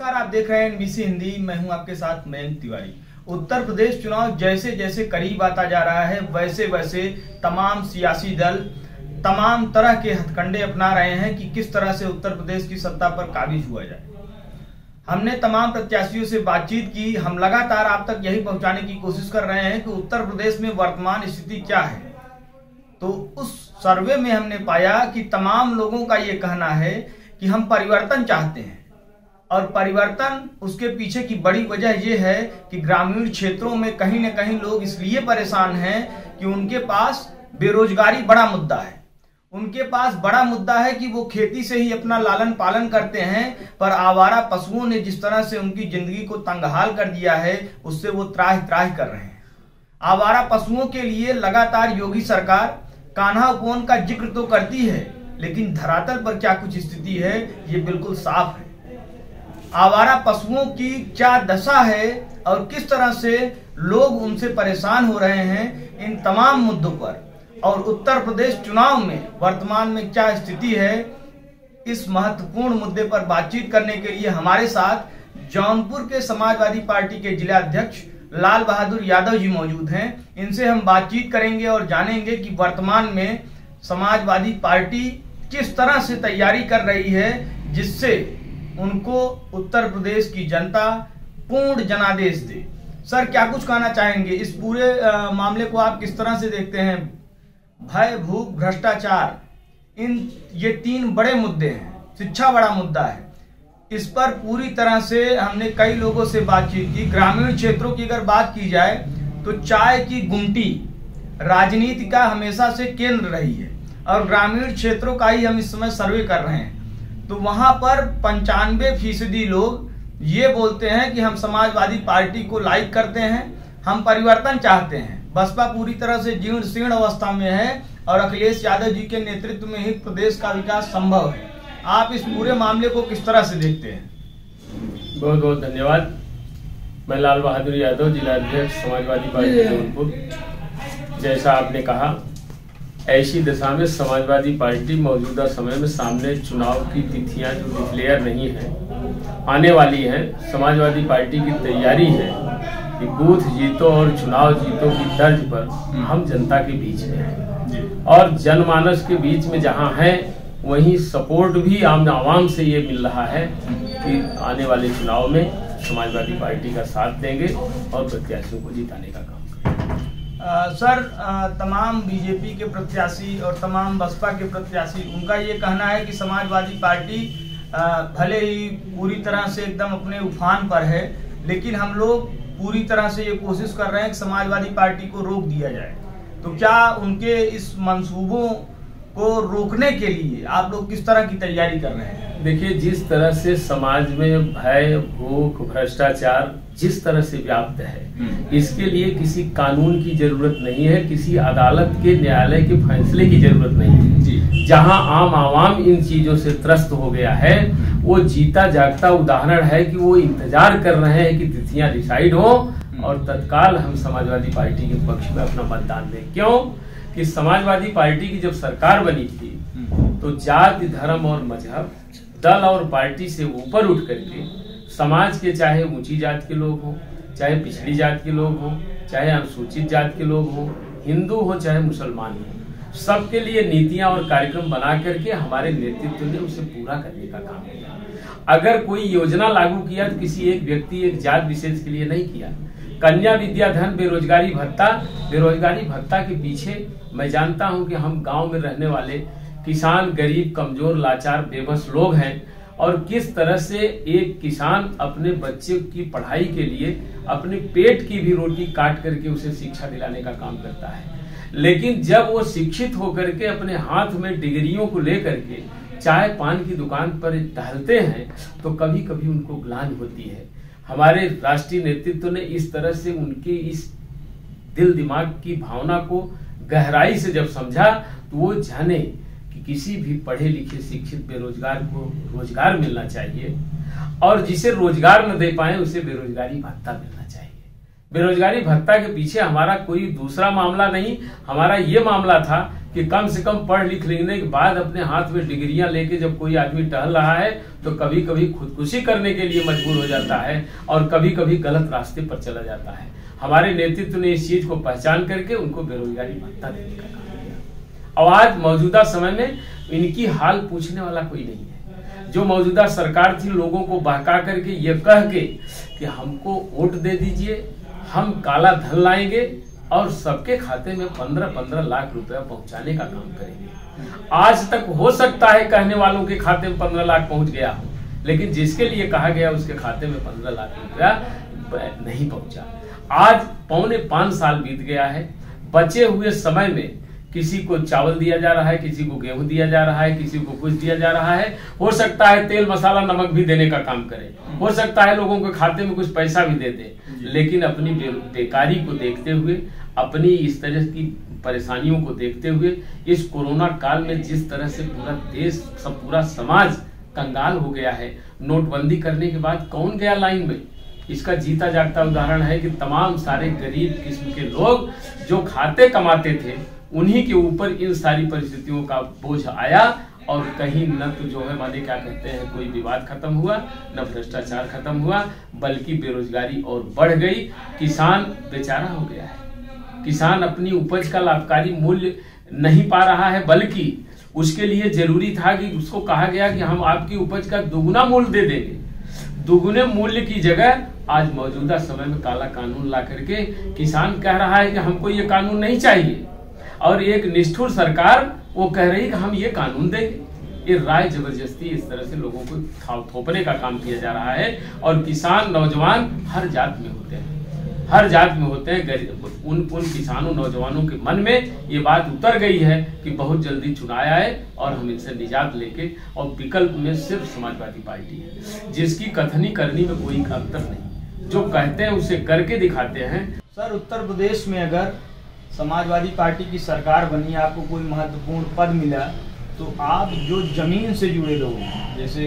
नमस्कार, आप देख रहे हैं एनबीसी हिंदी। मैं हूं आपके साथ मयंक तिवारी। उत्तर प्रदेश चुनाव जैसे जैसे करीब आता जा रहा है वैसे वैसे तमाम सियासी दल तमाम तरह के हथकंडे अपना रहे हैं कि किस तरह से उत्तर प्रदेश की सत्ता पर काबिज हुआ जाए। हमने तमाम प्रत्याशियों से बातचीत की। हम लगातार आप तक यही पहुंचाने की कोशिश कर रहे हैं कि उत्तर प्रदेश में वर्तमान स्थिति क्या है। तो उस सर्वे में हमने पाया कि तमाम लोगों का ये कहना है कि हम परिवर्तन चाहते हैं, और परिवर्तन उसके पीछे की बड़ी वजह यह है कि ग्रामीण क्षेत्रों में कहीं न कहीं लोग इसलिए परेशान हैं कि उनके पास बेरोजगारी बड़ा मुद्दा है। उनके पास बड़ा मुद्दा है कि वो खेती से ही अपना लालन पालन करते हैं, पर आवारा पशुओं ने जिस तरह से उनकी जिंदगी को तंगहाल कर दिया है उससे वो त्राहि त्राहि कर रहे हैं। आवारा पशुओं के लिए लगातार योगी सरकार कान्हा उपवन का जिक्र तो करती है, लेकिन धरातल पर क्या कुछ स्थिति है ये बिल्कुल साफ है। आवारा पशुओं की क्या दशा है और किस तरह से लोग उनसे परेशान हो रहे हैं, इन तमाम मुद्दों पर और उत्तर प्रदेश चुनाव में वर्तमान में क्या स्थिति है, इस महत्वपूर्ण मुद्दे पर बातचीत करने के लिए हमारे साथ जौनपुर के समाजवादी पार्टी के जिला अध्यक्ष लाल बहादुर यादव जी मौजूद हैं। इनसे हम बातचीत करेंगे और जानेंगे कि वर्तमान में समाजवादी पार्टी किस तरह से तैयारी कर रही है जिससे उनको उत्तर प्रदेश की जनता पूर्ण जनादेश दे। सर, क्या कुछ कहना चाहेंगे इस पूरे मामले को आप किस तरह से देखते हैं? भय, भूख, भ्रष्टाचार, ये तीन बड़े मुद्दे हैं। शिक्षा बड़ा मुद्दा है। इस पर पूरी तरह से हमने कई लोगों से बातचीत की। ग्रामीण क्षेत्रों की अगर बात की जाए तो चाय की गुमटी राजनीति का हमेशा से केंद्र रही है, और ग्रामीण क्षेत्रों का ही हम इस समय सर्वे कर रहे हैं। तो वहां पर 95% लोग ये बोलते हैं कि हम समाजवादी पार्टी को लाइक करते हैं, हम परिवर्तन चाहते हैं। बसपा पूरी तरह से जीर्ण शीर्ण अवस्था में है और अखिलेश यादव जी के नेतृत्व में ही प्रदेश का विकास संभव है। आप इस पूरे मामले को किस तरह से देखते हैं? बहुत बहुत धन्यवाद। मैं लाल बहादुर यादव, जिला अध्यक्ष समाजवादी पार्टी जौनपुर। जैसा आपने कहा, ऐसी दशा में समाजवादी पार्टी मौजूदा समय में सामने चुनाव की तिथियां जो डिक्लेयर नहीं है, आने वाली हैं। समाजवादी पार्टी की तैयारी है कि बूथ जीतो और चुनाव जीतो की तर्ज पर हम जनता के बीच में हैं, और जनमानस के बीच में जहां है वहीं सपोर्ट भी आवाम से ये मिल रहा है कि आने वाले चुनाव में समाजवादी पार्टी का साथ देंगे और प्रत्याशियों को जिताने का काम करेंगे। सर, तमाम बीजेपी के प्रत्याशी और तमाम बसपा के प्रत्याशी, उनका ये कहना है कि समाजवादी पार्टी भले ही पूरी तरह से एकदम अपने उफान पर है, लेकिन हम लोग पूरी तरह से ये कोशिश कर रहे हैं कि समाजवादी पार्टी को रोक दिया जाए। तो क्या उनके इस मंसूबों को रोकने के लिए आप लोग किस तरह की तैयारी कर रहे हैं? देखिए, जिस तरह से समाज में भय, भूख, भ्रष्टाचार जिस तरह से व्याप्त है, इसके लिए किसी कानून की जरूरत नहीं है, किसी अदालत के न्यायालय के फैसले की जरूरत नहीं है। जहां आम आवाम इन चीजों से त्रस्त हो गया है, वो जीता जागता उदाहरण है कि वो इंतजार कर रहे हैं कि तिथियां डिसाइड हो और तत्काल हम समाजवादी पार्टी के पक्ष में अपना मतदान दें। क्यों कि समाजवादी पार्टी की जब सरकार बनी थी तो जाति, धर्म और मजहब, दल और पार्टी से ऊपर उठ करके समाज के, चाहे ऊंची जाति के लोग हो, चाहे पिछड़ी जाति के लोग हो, चाहे अनुसूचित जाति के लोग हो, हिंदू हो चाहे मुसलमान हो, सबके लिए नीतियां और कार्यक्रम बना करके हमारे नेतृत्व ने उसे पूरा करने का काम किया। अगर कोई योजना लागू किया तो किसी एक व्यक्ति, एक जात विशेष के लिए नहीं किया। कन्या विद्याधन, बेरोजगारी भत्ता के पीछे मैं जानता हूं कि हम गांव में रहने वाले किसान गरीब, कमजोर, लाचार, बेबस लोग हैं, और किस तरह से एक किसान अपने बच्चे की पढ़ाई के लिए अपने पेट की भी रोटी काट करके उसे शिक्षा दिलाने का काम करता है। लेकिन जब वो शिक्षित होकर के अपने हाथ में डिग्रियों को लेकर के चाय पान की दुकान पर टहलते हैं तो कभी कभी उनको ग्लानि होती है। हमारे राष्ट्रीय नेतृत्व ने इस तरह से उनके इस दिल दिमाग की भावना को गहराई से जब समझा तो वो जाने कि किसी भी पढ़े लिखे शिक्षित बेरोजगार को रोजगार मिलना चाहिए, और जिसे रोजगार न दे पाए उसे बेरोजगारी भत्ता मिलना चाहिए। बेरोजगारी भत्ता के पीछे हमारा कोई दूसरा मामला नहीं, हमारा ये मामला था कि कम से कम पढ़ लिख लेने के बाद अपने हाथ में डिग्रियां लेके जब कोई आदमी टहल रहा है तो कभी कभी खुदकुशी करने के लिए मजबूर हो जाता है और कभी कभी गलत रास्ते पर चला जाता है। हमारे नेतृत्व ने इस चीज को पहचान करके उनको बेरोजगारी भत्ता देने का काम किया। और आज मौजूदा समय में इनकी हाल पूछने वाला कोई नहीं है। जो मौजूदा सरकार थी लोगों को बहका करके ये कह के कि हमको वोट दे दीजिए, हम काला धन लाएंगे और सबके खाते में 15-15 लाख रुपया पहुंचाने का काम करेंगे। आज तक हो सकता है कहने वालों के खाते में 15 लाख पहुंच गया हो, लेकिन जिसके लिए कहा गया उसके खाते में 15 लाख रुपया नहीं पहुंचा। आज 4.25 साल बीत गया है। बचे हुए समय में किसी को चावल दिया जा रहा है, किसी को गेहूं दिया जा रहा है, किसी को कुछ दिया जा रहा है। हो सकता है तेल मसाला नमक भी देने का काम करे, हो सकता है लोगों के खाते में कुछ पैसा भी दे दे, लेकिन अपनी बेकारी को देखते हुए, अपनी इस तरह की परेशानियों को देखते हुए, इस कोरोना काल में जिस तरह से पूरा देश पूरा समाज कंगाल हो गया है, नोटबंदी करने के बाद कौन गया लाइन में? इसका जीता जागता उदाहरण है कि तमाम सारे गरीब किस्म के लोग जो खाते कमाते थे उन्हीं के ऊपर इन सारी परिस्थितियों का बोझ आया और कहीं न तो जो है माने क्या कहते हैं कोई विवाद खत्म हुआ, न भ्रष्टाचार खत्म हुआ, बल्कि बेरोजगारी और बढ़ गई। किसान बेचारा हो गया है। किसान अपनी उपज का लाभकारी मूल्य नहीं पा रहा है, बल्कि उसके लिए जरूरी था कि उसको कहा गया कि हम आपकी उपज का दुगुना मूल्य दे देंगे। दुगुने मूल्य की जगह आज मौजूदा समय में काला कानून ला करके किसान कह रहा है कि हमको ये कानून नहीं चाहिए, और एक निष्ठुर सरकार वो कह रही है कि हम ये कानून देंगे। ये राय जबरदस्ती इस तरह से लोगों को थोपने का काम किया जा रहा है। और किसान नौजवान हर जात में होते हैं, हर जात में होते हैं। उन किसानों नौजवानों के मन में ये बात उतर गई है कि बहुत जल्दी चुनाव आए और हम इनसे निजात लेके, और विकल्प में सिर्फ समाजवादी पार्टी है जिसकी कथनी करनी में कोई अंतर नहीं, जो कहते हैं उसे करके दिखाते हैं। सर, उत्तर प्रदेश में अगर समाजवादी पार्टी की सरकार बनी, आपको कोई महत्वपूर्ण पद मिला, तो आप जो जमीन से जुड़े लोग, जैसे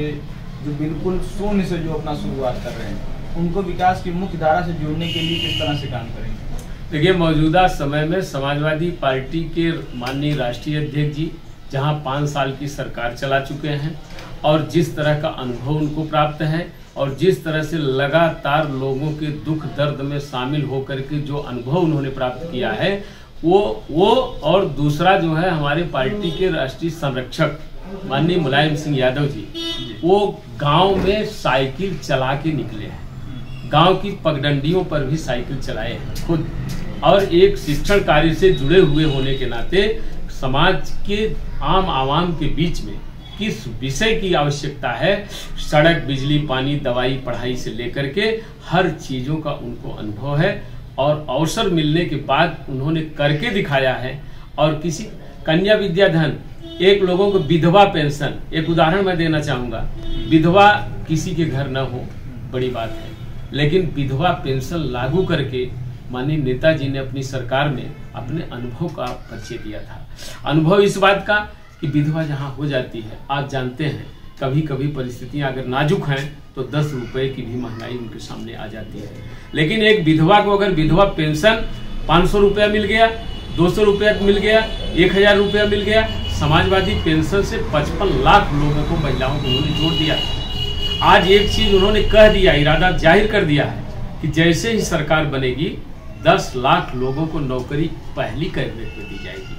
जो बिल्कुल शून्य से जो अपना शुरुआत कर रहे हैं, उनको विकास की मुख्य धारा से जोड़ने के लिए किस तरह से काम करेंगे? देखिए, मौजूदा समय में समाजवादी पार्टी के माननीय राष्ट्रीय अध्यक्ष जी जहां 5 साल की सरकार चला चुके हैं और जिस तरह का अनुभव उनको प्राप्त है और जिस तरह से लगातार लोगों के दुख दर्द में शामिल होकर के जो अनुभव उन्होंने प्राप्त किया है, वो और दूसरा जो है हमारे पार्टी के राष्ट्रीय संरक्षक माननीय मुलायम सिंह यादव जी, वो गांव में साइकिल चला के निकले हैं, गांव की पगडंडियों पर भी साइकिल चलाए हैं खुद, और एक शिक्षण कार्य से जुड़े हुए होने के नाते समाज के आम आवाम के बीच में किस विषय की आवश्यकता है, सड़क, बिजली, पानी, दवाई, पढ़ाई से लेकर के हर चीजों का उनको अनुभव है। और अवसर मिलने के बाद उन्होंने करके दिखाया है। और किसी कन्या विद्या धन, एक लोगों को विधवा पेंशन, एक उदाहरण मैं देना चाहूंगा। विधवा किसी के घर न हो, बड़ी बात है, लेकिन विधवा पेंशन लागू करके माननीय नेताजी ने अपनी सरकार में अपने अनुभव का परिचय दिया था। अनुभव इस बात का कि विधवा जहां हो जाती है, आप जानते हैं कभी कभी परिस्थितियां अगर नाजुक हैं तो 10 रुपए की भी महंगाई उनके सामने आ जाती है, लेकिन एक विधवा को अगर विधवा पेंशन 500 रुपया मिल गया, 200 रुपया मिल गया, 1000 रुपया मिल गया, समाजवादी पेंशन से 55 लाख लोगों को, महिलाओं को उन्होंने जोड़ दिया। आज एक चीज उन्होंने कह दिया, इरादा जाहिर कर दिया है कि जैसे ही सरकार बनेगी 10 लाख लोगों को नौकरी पहली कैबिनेट में दी जाएगी।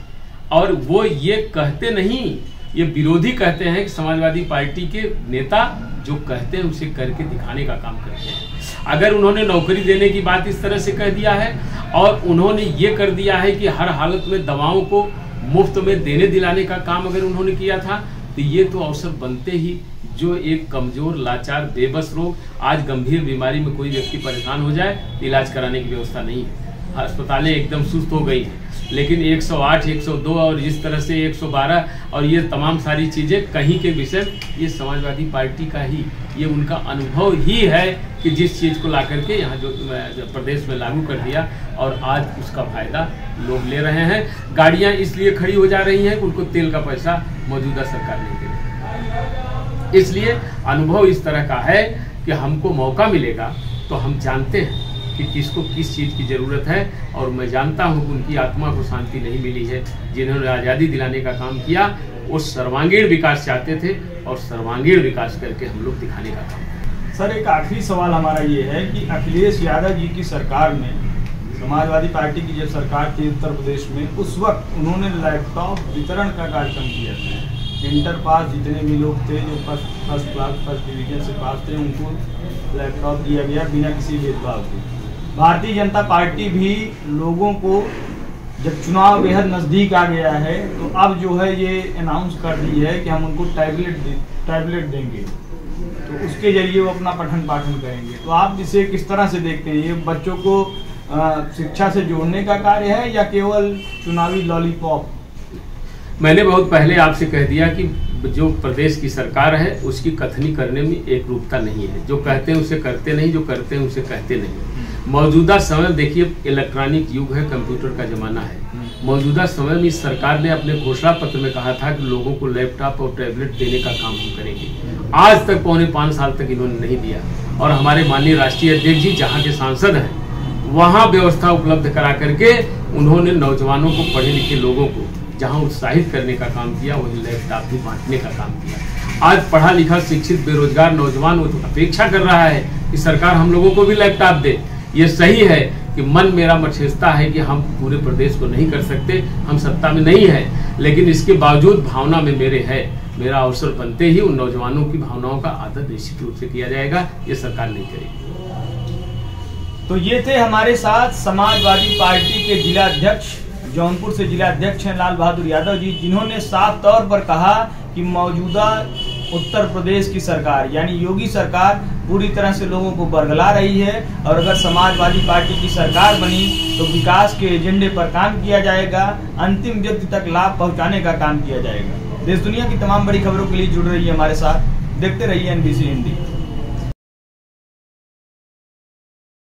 और वो ये कहते नहीं, ये विरोधी कहते हैं कि समाजवादी पार्टी के नेता जो कहते हैं उसे करके दिखाने का काम करते हैं। अगर उन्होंने नौकरी देने की बात इस तरह से कह दिया है और उन्होंने ये कर दिया है कि हर हालत में दवाओं को मुफ्त में देने दिलाने का काम अगर उन्होंने किया था, तो ये तो अवसर बनते ही जो एक कमजोर, लाचार, बेबस लोग, आज गंभीर बीमारी में कोई व्यक्ति परेशान हो जाए, इलाज कराने की व्यवस्था नहीं है, अस्पतालें एकदम सुस्त हो गई हैं। लेकिन 108, 102 और इस तरह से 112 और ये तमाम सारी चीजें कहीं के विषय, ये समाजवादी पार्टी का ही, ये उनका अनुभव ही है कि जिस चीज को ला करके यहाँ जो प्रदेश में लागू कर दिया और आज उसका फायदा लोग ले रहे हैं। गाड़ियां इसलिए खड़ी हो जा रही हैं कि उनको तेल का पैसा मौजूदा सरकार नहीं दे रही। इसलिए अनुभव इस तरह का है कि हमको मौका मिलेगा तो हम जानते हैं कि किसको किस चीज़ की ज़रूरत है। और मैं जानता हूँ कि उनकी आत्मा को शांति नहीं मिली है। जिन्होंने आज़ादी दिलाने का काम किया वो सर्वांगीण विकास चाहते थे और सर्वांगीण विकास करके हम लोग दिखाने का काम किया। सर, एक आखिरी सवाल हमारा ये है कि अखिलेश यादव जी की सरकार में, समाजवादी पार्टी की जब सरकार थी उत्तर प्रदेश में, उस वक्त उन्होंने लैपटॉप वितरण का कार्यक्रम किया था। इंटर पास जितने भी लोग थे जो फर्स्ट क्लास फर्स्ट डिवीजन से पास थे, उनको लैपटॉप दिया गया बिना किसी भेदभाव के। भारतीय जनता पार्टी भी लोगों को, जब चुनाव बेहद नज़दीक आ गया है तो अब जो है ये अनाउंस कर दी है कि हम उनको टैबलेट देंगे, तो उसके जरिए वो अपना पठन पाठन करेंगे। तो आप इसे किस तरह से देखते हैं? ये बच्चों को शिक्षा से जोड़ने का कार्य है या केवल चुनावी लॉलीपॉप? मैंने बहुत पहले आपसे कह दिया कि जो प्रदेश की सरकार है उसकी कथनी करने में एक रूपता नहीं है। जो कहते हैं उसे करते नहीं, जो करते हैं उसे कहते नहीं। मौजूदा समय देखिए, इलेक्ट्रॉनिक युग है, कंप्यूटर का जमाना है। मौजूदा समय में इस सरकार ने अपने घोषणा पत्र में कहा था कि लोगों को लैपटॉप और टैबलेट देने का काम हम करेंगे। आज तक 4.25 साल तक इन्होंने नहीं दिया। और हमारे माननीय राष्ट्रीय अध्यक्ष जी जहाँ के सांसद हैं वहाँ व्यवस्था उपलब्ध करा करके उन्होंने नौजवानों को, पढ़े लिखे लोगों को जहाँ उत्साहित करने का काम किया, वही लैपटॉप भी बांटने का काम किया। आज पढ़ा लिखा शिक्षित बेरोजगार नौजवान अपेक्षा कर रहा है कि सरकार हम लोगों को भी लैपटॉप दे। ये सही है कि मन मेरा मचेस्ता है कि हम पूरे प्रदेश को नहीं कर सकते, हम सत्ता में नहीं है, लेकिन इसके बावजूद भावना में मेरे है, मेरा अवसर बनते ही उन नौजवानों की भावनाओं का आदर निश्चित रूप से किया जाएगा। ये सरकार नहीं करेगी। तो ये थे हमारे साथ समाजवादी पार्टी के जिला अध्यक्ष, जौनपुर से जिला अध्यक्ष हैं लाल बहादुर यादव जी, जिन्होंने साफ तौर पर कहा कि मौजूदा उत्तर प्रदेश की सरकार यानी योगी सरकार पूरी तरह से लोगों को बरगला रही है, और अगर समाजवादी पार्टी की सरकार बनी तो विकास के एजेंडे पर काम किया जाएगा, अंतिम व्यक्ति तक लाभ पहुंचाने का काम किया जाएगा। देश दुनिया की तमाम बड़ी खबरों के लिए जुड़ रही है हमारे साथ, देखते रहिए NBC हिंदी।